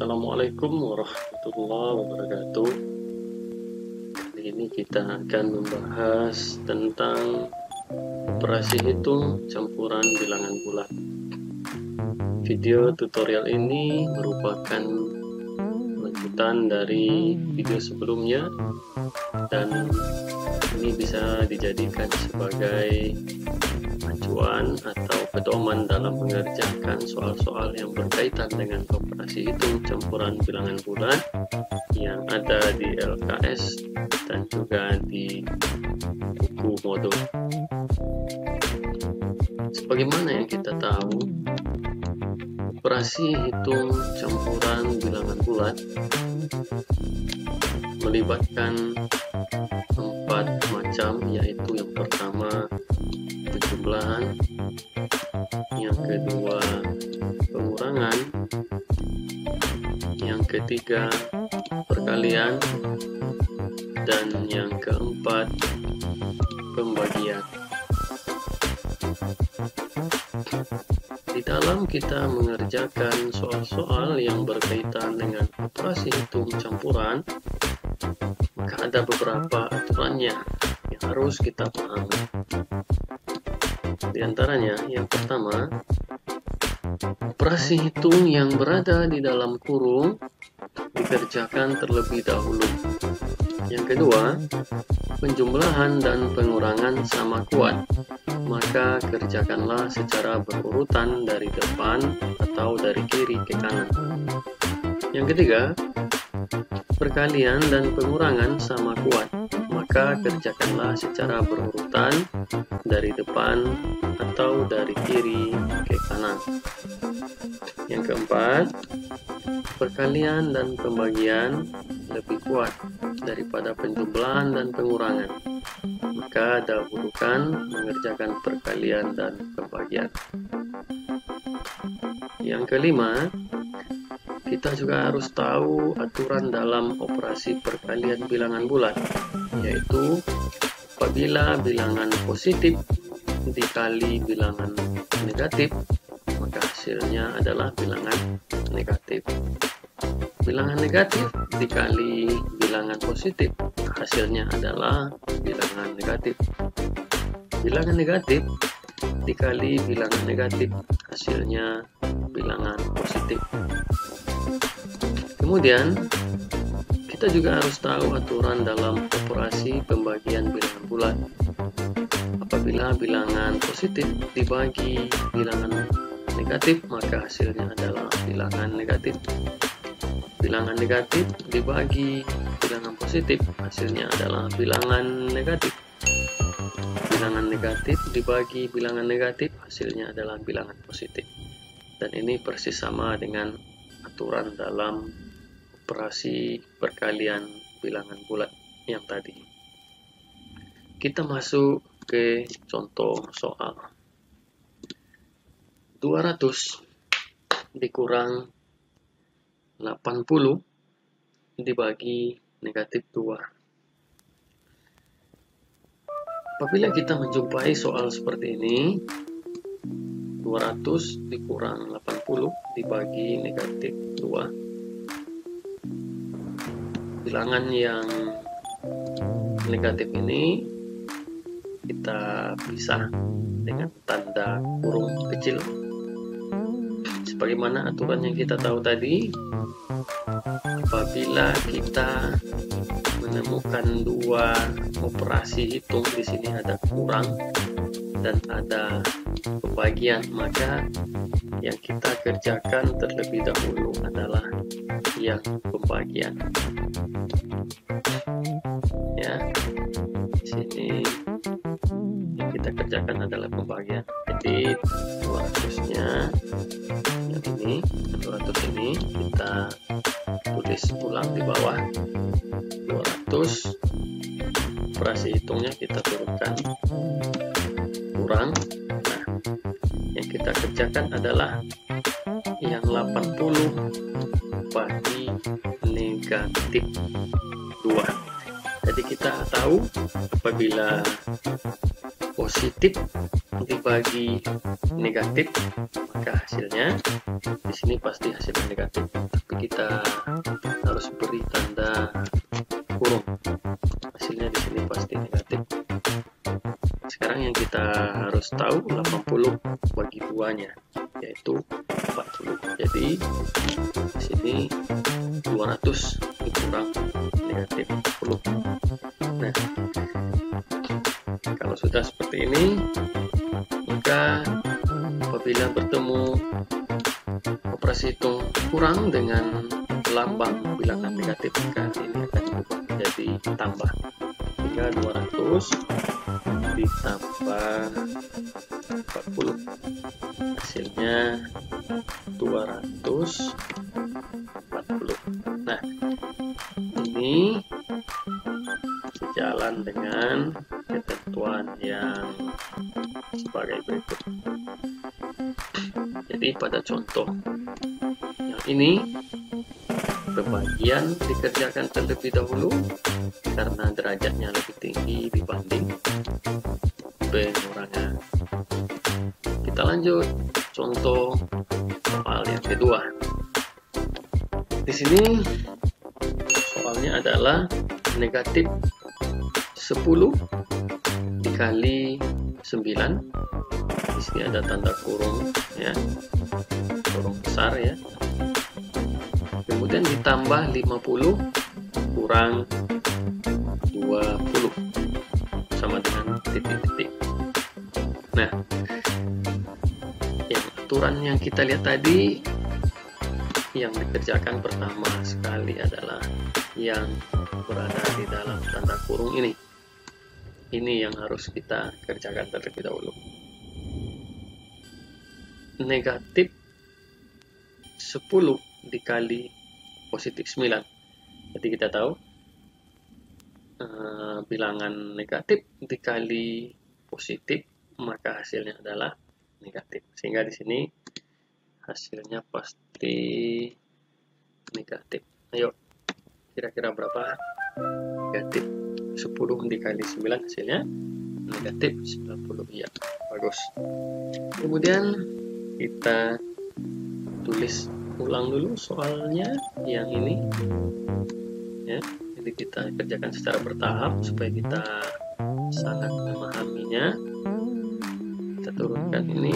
Assalamualaikum warahmatullahi wabarakatuh. Kali ini kita akan membahas tentang operasi hitung campuran bilangan bulat. Video tutorial ini merupakan lanjutan dari video sebelumnya dan ini bisa dijadikan sebagai acuan atau pedoman dalam mengerjakan soal-soal yang berkaitan dengan operasi hitung campuran bilangan bulat yang ada di LKS dan juga di buku modul. Sebagaimana yang kita tahu, operasi hitung campuran bilangan bulat melibatkan 4 macam, yaitu yang pertama penjumlahan, yang kedua pengurangan, yang ketiga perkalian, dan yang keempat pembagian. Di dalam kita mengerjakan soal-soal yang berkaitan dengan operasi hitung campuran, maka ada beberapa aturannya yang harus kita pahami. Di antaranya, yang pertama, operasi hitung yang berada di dalam kurung dikerjakan terlebih dahulu. Yang kedua, penjumlahan dan pengurangan sama kuat, maka kerjakanlah secara berurutan dari depan atau dari kiri ke kanan. Yang ketiga, perkalian dan pengurangan sama kuat, maka kerjakanlah secara berurutan dari depan atau dari kiri ke kanan. Yang keempat, perkalian dan pembagian lebih kuat daripada penjumlahan dan pengurangan, maka dahulukan mengerjakan perkalian dan pembagian. Yang kelima, kita juga harus tahu aturan dalam operasi perkalian bilangan bulat, yaitu apabila bilangan positif dikali bilangan negatif, maka hasilnya adalah bilangan negatif. Bilangan negatif dikali bilangan positif, hasilnya adalah bilangan negatif. Bilangan negatif dikali bilangan negatif, hasilnya bilangan positif. Kemudian, kita juga harus tahu aturan dalam operasi pembagian bilangan bulat. Apabila bilangan positif dibagi bilangan negatif, maka hasilnya adalah bilangan negatif. Bilangan negatif dibagi bilangan positif, hasilnya adalah bilangan negatif. Bilangan negatif dibagi bilangan negatif, hasilnya adalah bilangan positif. Dan ini persis sama dengan aturan dalam operasi perkalian bilangan bulat yang tadi. Kita masuk ke contoh soal. 200 dikurang 80 dibagi negatif 2. Apabila kita menjumpai soal seperti ini, 200 dikurang 80 dibagi negatif 2. Bilangan yang negatif ini kita pisah dengan tanda kurung kecil. Sebagaimana aturan yang kita tahu tadi, apabila kita menemukan dua operasi hitung, di sini ada kurang dan ada pembagian, maka yang kita kerjakan terlebih dahulu adalah yang pembagian. Ya, di sini yang kita kerjakan adalah pembagian. Jadi 200-nya yang ini, 200 ini kita tulis ulang di bawah. 200 operasi hitungnya kita turunkan kurang. Nah, yang kita kerjakan adalah yang 80 bagi negatif 2. Jadi kita tahu apabila positif dibagi negatif, maka hasilnya di sini pasti hasilnya negatif. Tapi kita harus beri tanda kurung. Hasilnya di sini pasti negatif. Sekarang yang kita harus tahu 80 bagi 2-nya, yaitu 40. Jadi di sini 200 dikurang negatif 40. Nah, kalau sudah seperti ini, maka apabila bertemu operasi hitung kurang dengan lambang bilangan negatif, maka ini akan berubah menjadi tambah. Sehingga 200 ditambah 40, hasilnya 240. Nah, ini sejalan dengan ketentuan yang sebagai berikut. Jadi pada contoh yang ini, pembagian dikerjakan terlebih dahulu karena derajatnya lebih tinggi dibanding pengurangan. Kita lanjut contoh soal yang kedua. Di sini soalnya adalah negatif 10 dikali 9. Di sini ada tanda kurung ya, kurung besar ya. Kemudian ditambah 50 kurang 20 sama dengan titik-titik. Nah, yang aturan yang kita lihat tadi, yang dikerjakan pertama sekali adalah yang berada di dalam tanda kurung ini. Ini yang harus kita kerjakan terlebih dahulu. Negatif 10 dikali positif 9. Jadi kita tahu bilangan negatif dikali positif, maka hasilnya adalah negatif. Sehingga di sini hasilnya pasti negatif. Ayo, kira-kira berapa? Negatif 10 dikali 9, hasilnya negatif 90. Ya, bagus. Kemudian kita tulis ulang dulu soalnya yang ini ya. Jadi kita kerjakan secara bertahap supaya kita sangat memahaminya. Kita turunkan ini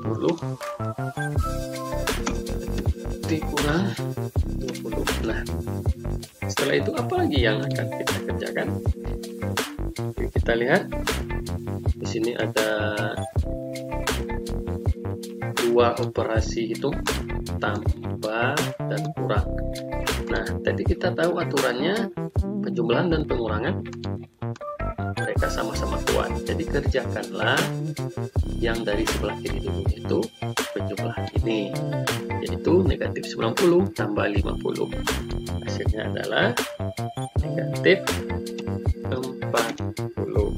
50 dikurang 20. Nah, setelah itu apa lagi yang akan kita kerjakan? Oke, kita lihat di sini ada dua operasi hitung, tambah dan kurang. Nah, tadi kita tahu aturannya penjumlahan dan pengurangan mereka sama-sama kuat. Jadi kerjakanlah yang dari sebelah kiri dulu, itu penjumlahan ini, yaitu negatif 90 tambah 50. Hasilnya adalah negatif 40.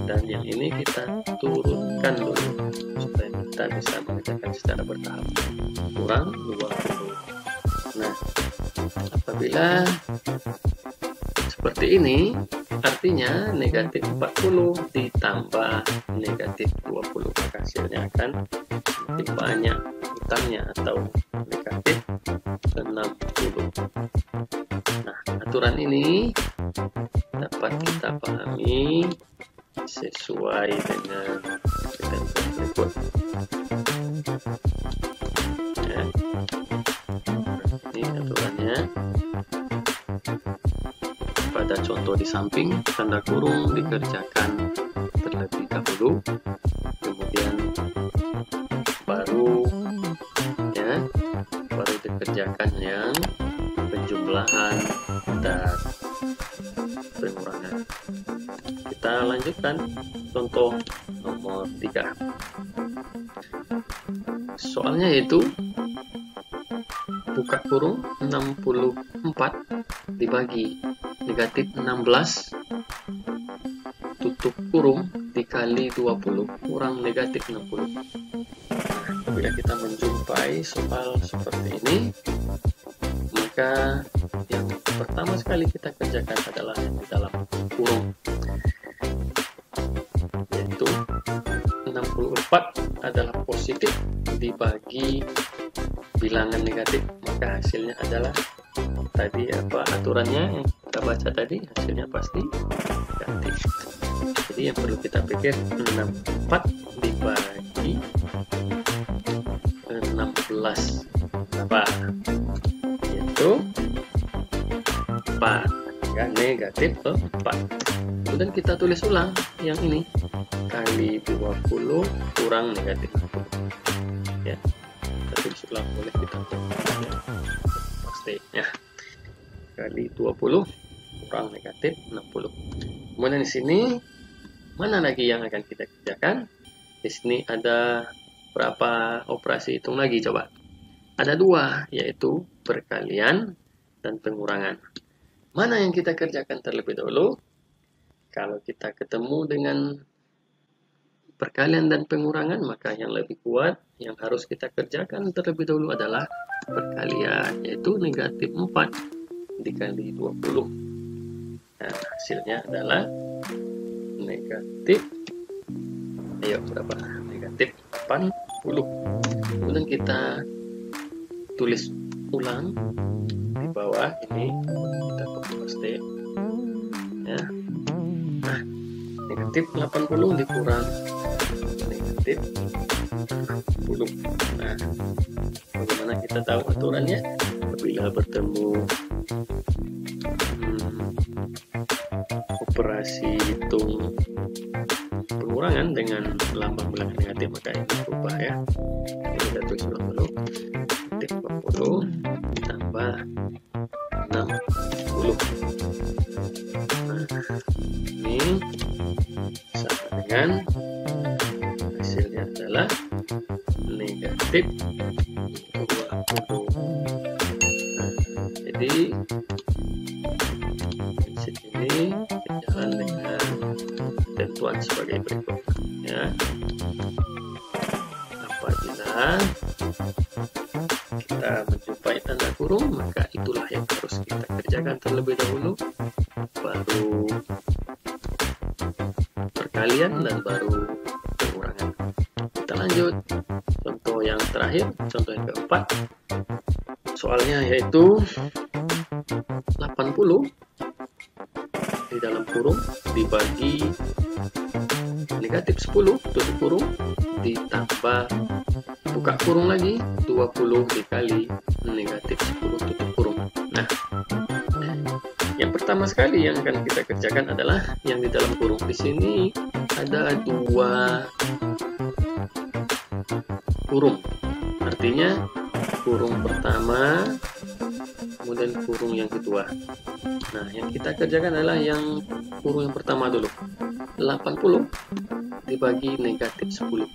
Dan yang ini kita turunkan dulu supaya kita bisa mengerjakan secara bertahap. Kurang 20. Nah, apabila seperti ini, artinya negatif 40 ditambah negatif 20, maka hasilnya akan lebih banyak hutangnya, atau negatif 60. Nah, aturan ini dapat kita pahami sesuai dengan ketentuan berikut. Ya. Ini aturannya. Pada contoh di samping, tanda kurung dikerjakan terlebih dahulu, kemudian baru dikerjakan yang penjumlahan dan pengurangan. Kita lanjutkan contoh nomor 3. Soalnya yaitu buka kurung 64 dibagi negatif 16 tutup kurung dikali 20 kurang negatif 60. Apabila kita menjumpai soal seperti ini, maka yang pertama sekali kita kerjakan adalah yang di dalam kurung. 24 adalah positif dibagi bilangan negatif, maka hasilnya adalah tadi apa aturannya yang kita baca tadi, hasilnya pasti negatif. Jadi yang perlu kita pikir 64 dibagi 16 apa? Yaitu 4, ya, negatif 4. Kemudian kita tulis ulang yang ini kali 20 kurang negatif 60. Ya, kita tulis ulang, boleh kita tulis ya. Pasti ya, kali 20 kurang negatif 60. Kemudian di sini mana lagi yang akan kita kerjakan? Di sini ada berapa operasi, hitung lagi coba. Ada 2, yaitu perkalian dan pengurangan. Mana yang kita kerjakan terlebih dahulu? Kalau kita ketemu dengan perkalian dan pengurangan, maka yang lebih kuat yang harus kita kerjakan terlebih dahulu adalah perkalian, yaitu negatif 4 dikali 20. Nah, hasilnya adalah negatif, ayo berapa? Negatif 40. Kemudian kita tulis ulang di bawah ini, kita copy paste ya. Nah, negatif 80 dikurang negatif 60. Nah, bagaimana kita tahu aturannya? Apabila bertemu operasi hitung pengurangan dengan lambang bilangan negatif, maka ini berubah ya. Ini kita tulis ulang dulu. Negatif 40 tambah 60. Nah, ini sama dengan hasilnya adalah negatif 20. Nah, jadi prinsip ini berjalan dengan ketentuan sebagai berikut ya. Apabila kita menjumpai tanda kurung, maka itulah yang harus kita kerjakan terlebih dahulu, baru perkalian dan baru pengurangan. Kita lanjut contoh yang terakhir, contoh yang keempat. Soalnya yaitu 80 di dalam kurung dibagi negatif 10 tutup kurung ditambah buka kurung lagi 20 dikali negatif 10 tutup kurung. Nah, yang pertama sekali yang akan kita kerjakan adalah yang di dalam kurung. Di sini ada 2 kurung, artinya kurung pertama kemudian kurung yang kedua. Nah, yang kita kerjakan adalah yang kurung yang pertama dulu. 80 dibagi negatif 10.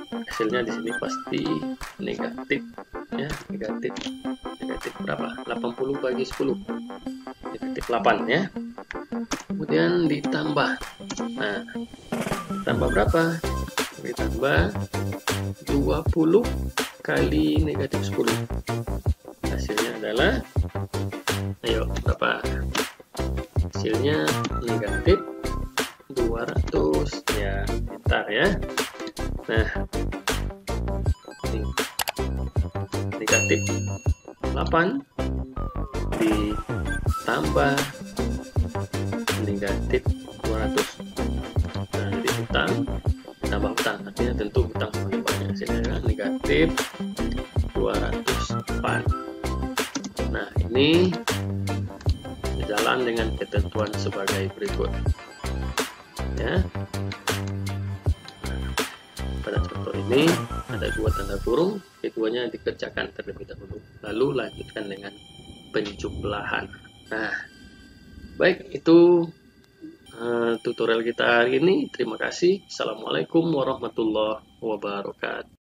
Hasilnya di sini pasti negatif ya, negatif berapa? 80 bagi 10. Negatif 8 ya. Kemudian ditambah. Nah, tambah berapa? Ditambah 20 kali negatif 10. Hasilnya adalah, ayo berapa? Hasilnya negatif 200 ya, bentar ya. Nah, ini negatif 8 ditambah negatif 200. Nah, jadi utang tambah utang, artinya tentu utang semakin banyak, hasilnya negatif 204. Nah, ini berjalan dengan ketentuan sebagai berikut ya. Pada contoh ini ada 2 tanda kurung, keduanya dikerjakan terlebih dahulu, lalu lanjutkan dengan penjumlahan. Nah, baik, itu tutorial kita hari ini. Terima kasih. Assalamualaikum warahmatullahi wabarakatuh.